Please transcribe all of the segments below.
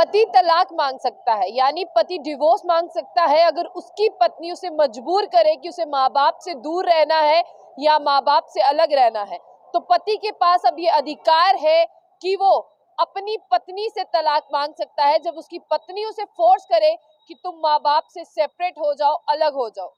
पति तलाक मांग सकता है, यानी पति डिवोर्स मांग सकता है अगर उसकी पत्नी उसे मजबूर करे कि उसे माँ बाप से दूर रहना है या माँ बाप से अलग रहना है। तो पति के पास अब ये अधिकार है कि वो अपनी पत्नी से तलाक मांग सकता है जब उसकी पत्नी उसे फोर्स करे कि तुम माँ बाप से सेपरेट हो जाओ, अलग हो जाओ।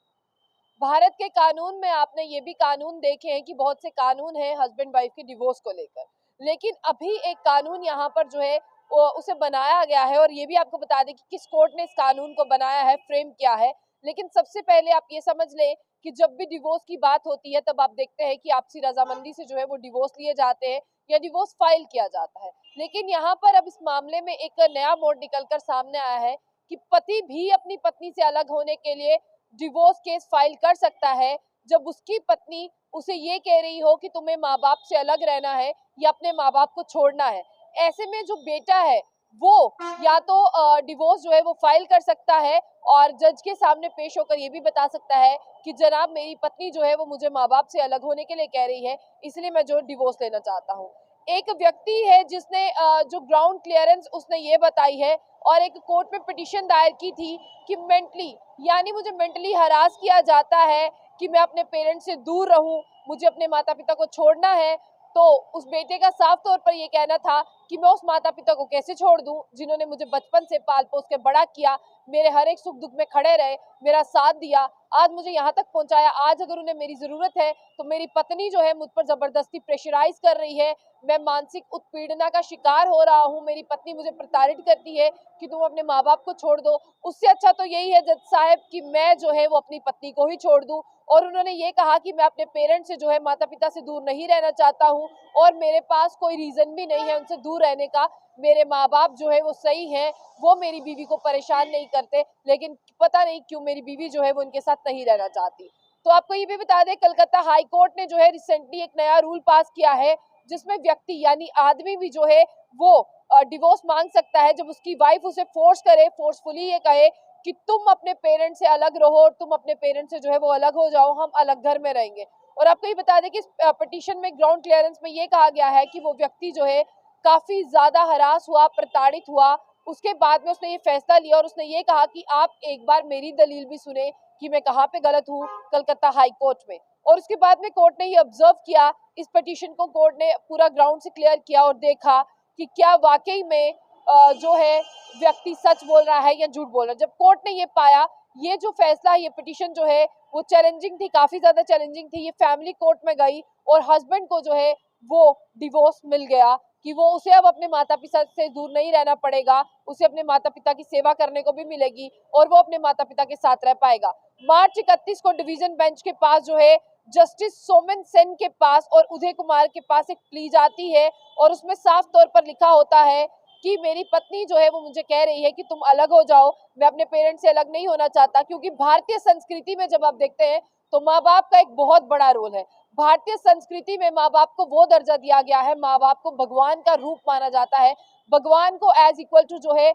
भारत के कानून में आपने ये भी कानून देखे हैं कि बहुत से कानून हैं हस्बैंड वाइफ के डिवोर्स को लेकर, लेकिन अभी एक कानून यहाँ पर जो है उसे बनाया गया है। और ये भी आपको बता दें कि किस कोर्ट ने इस कानून को बनाया है, फ्रेम किया है। लेकिन सबसे पहले आप ये समझ लें कि जब भी डिवोर्स की बात होती है तब आप देखते हैं कि आपसी रजामंदी से जो है वो डिवोर्स लिए जाते हैं या डिवोर्स फाइल किया जाता है। लेकिन यहाँ पर अब इस मामले में एक नया मोड़ निकलकर सामने आया है कि पति भी अपनी पत्नी से अलग होने के लिए डिवोर्स केस फाइल कर सकता है जब उसकी पत्नी उसे ये कह रही हो कि तुम्हें माँ बाप से अलग रहना है या अपने माँ बाप को छोड़ना है। ऐसे में जो बेटा है वो या तो डिवोर्स जो है वो फाइल कर सकता है और जज के सामने पेश होकर ये भी बता सकता है कि जनाब मेरी पत्नी जो है वो मुझे माँ बाप से अलग होने के लिए कह रही है, इसलिए मैं जो डिवोर्स लेना चाहता हूँ। एक व्यक्ति है जिसने जो ग्राउंड क्लियरेंस उसने ये बताई है और एक कोर्ट में पिटीशन दायर की थी कि यानी मुझे मेंटली हरास किया जाता है कि मैं अपने पेरेंट्स से दूर रहूं, मुझे अपने माता पिता को छोड़ना है। तो उस बेटे का साफ तौर पर ये कहना था कि मैं उस माता पिता को कैसे छोड़ दूं जिन्होंने मुझे बचपन से पाल पोस के बड़ा किया, मेरे हर एक सुख दुख में खड़े रहे, मेरा साथ दिया, आज मुझे यहाँ तक पहुंचाया। आज अगर उन्हें मेरी जरूरत है तो मेरी पत्नी जो है मुझ पर जबरदस्ती प्रेशराइज कर रही है, मैं मानसिक उत्पीड़ना का शिकार हो रहा हूँ, मेरी पत्नी मुझे प्रताड़ित करती है कि तुम अपने माँ बाप को छोड़ दो। उससे अच्छा तो यही है जज साहब कि मैं जो है वो अपनी पत्नी को ही छोड़ दूं। और उन्होंने ये कहा कि मैं अपने पेरेंट्स से जो है माता पिता से दूर नहीं रहना चाहता हूँ और मेरे पास कोई रीजन भी नहीं है उनसे दूर रहने का। मेरे माँ बाप जो है वो सही है, वो मेरी बीवी को परेशान नहीं करते, लेकिन पता नहीं क्यों मेरी बीवी जो है वो उनके साथ नहीं रहना चाहती। तो आपको ये भी बता दें, कलकत्ता हाई कोर्ट ने जो है रिसेंटली एक नया रूल पास किया है जिसमें व्यक्ति यानी आदमी भी जो है वो डिवोर्स मांग सकता है जब उसकी वाइफ उसे फोर्स करे, फोर्सफुली ये कहे कि तुम अपने पेरेंट्स से अलग रहो और तुम अपने पेरेंट्स से जो है वो अलग हो जाओ, हम अलग घर में रहेंगे। और आपको ये बता दें कि इस पिटीशन में ग्राउंड क्लियरेंस में ये कहा गया है कि वो व्यक्ति जो है काफी ज्यादा हरास हुआ, प्रताड़ित हुआ, उसके बाद में उसने ये फैसला लिया और उसने ये कहा कि आप एक बार मेरी दलील भी सुने कि मैं कहाँ पे गलत हूँ कलकत्ता हाई कोर्ट में। और उसके बाद में कोर्ट ने ये ऑब्जर्व किया, इस पिटीशन को कोर्ट ने पूरा ग्राउंड से क्लियर किया और देखा कि क्या वाकई में जो है व्यक्ति सच बोल रहा है या झूठ बोल रहा है। जब कोर्ट ने ये पाया, ये जो फैसला, ये पिटीशन जो है वो चैलेंजिंग थी, काफी ज्यादा चैलेंजिंग थी, ये फैमिली कोर्ट में गई और हस्बैंड को जो है वो डिवोर्स मिल गया कि वो उसे अब अपने माता पिता से दूर नहीं रहना पड़ेगा, उसे अपने माता पिता की सेवा करने को भी मिलेगी और वो अपने माता पिता के साथ रह पाएगा। मार्च 31 को डिवीजन बेंच के पास जो है जस्टिस सोमेन सेन के पास और उदय कुमार के पास एक प्ली जाती है और उसमें साफ तौर पर लिखा होता है कि मेरी पत्नी जो है वो मुझे कह रही है कि तुम अलग हो जाओ, मैं अपने पेरेंट्स से अलग नहीं होना चाहता। क्योंकि भारतीय संस्कृति में जब आप देखते हैं तो माँ बाप का एक बहुत बड़ा रोल है। भारतीय संस्कृति में माँ बाप को वो दर्जा दिया गया है, माँ बाप को भगवान का रूप माना जाता है, भगवान को एज इक्वल टू जो है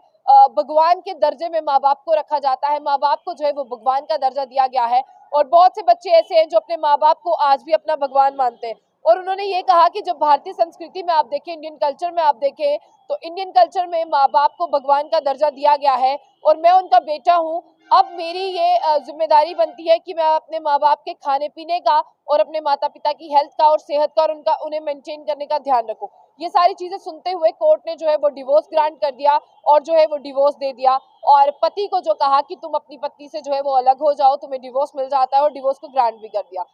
भगवान के दर्जे में माँ बाप को रखा जाता है, माँ बाप को जो है वो भगवान का दर्जा दिया गया है। और बहुत से बच्चे ऐसे हैं जो अपने माँ बाप को आज भी अपना भगवान मानते हैं। और उन्होंने ये कहा कि जब भारतीय संस्कृति में आप देखें, इंडियन कल्चर में आप देखें, तो इंडियन कल्चर में माँ बाप को भगवान का दर्जा दिया गया है और मैं उनका बेटा हूँ। अब मेरी ये जिम्मेदारी बनती है कि मैं अपने माँ बाप के खाने पीने का और अपने माता पिता की हेल्थ का और सेहत का और उन्हें मेंटेन करने का ध्यान रखूं। ये सारी चीजें सुनते हुए कोर्ट ने जो है वो डिवोर्स ग्रांट कर दिया और जो है वो डिवोर्स दे दिया। और पति को जो कहा कि तुम अपनी पत्नी से जो है वो अलग हो जाओ, तुम्हें डिवोर्स मिल जाता है, और डिवोर्स को ग्रांट भी कर दिया।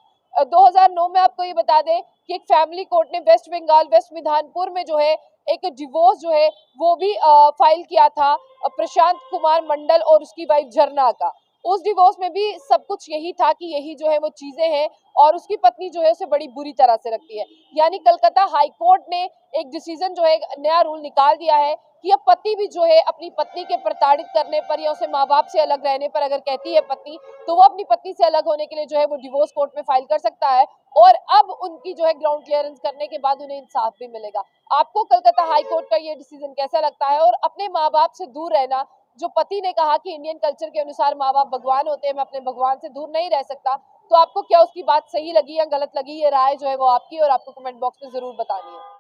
2009 में आपको ये बता दें कि एक फैमिली कोर्ट ने वेस्ट बंगाल वेस्ट मिधानपुर में जो है एक डिवोर्स जो है वो भी फाइल किया था प्रशांत कुमार मंडल और उसकी वाइफ झरना का। उस डिवोर्स में भी सब कुछ यही था कि यही जो है वो चीजें हैं और उसकी पत्नी जो है उसे बड़ी बुरी तरह से रखती है। यानी कलकत्ता हाई कोर्ट ने एक डिसीजन जो है, एक नया रूल निकाल दिया है कि अब पति भी जो है अपनी पत्नी के प्रताड़ित करने पर या उसे माँ बाप से अलग रहने पर अगर कहती है पत्नी, तो वो अपनी पत्नी से अलग होने के लिए जो है वो डिवोर्स कोर्ट में फाइल कर सकता है। और अब उनकी जो है ग्राउंड क्लियरेंस करने के बाद उन्हें इंसाफ भी मिलेगा। आपको कलकत्ता हाई कोर्ट का ये डिसीजन कैसा लगता है? और अपने माँ बाप से दूर रहना, जो पति ने कहा कि इंडियन कल्चर के अनुसार माँ बाप भगवान होते हैं, मैं अपने भगवान से दूर नहीं रह सकता, तो आपको क्या उसकी बात सही लगी या गलत लगी? ये राय जो है वो आपकी और आपको कमेंट बॉक्स में जरूर बतानी है।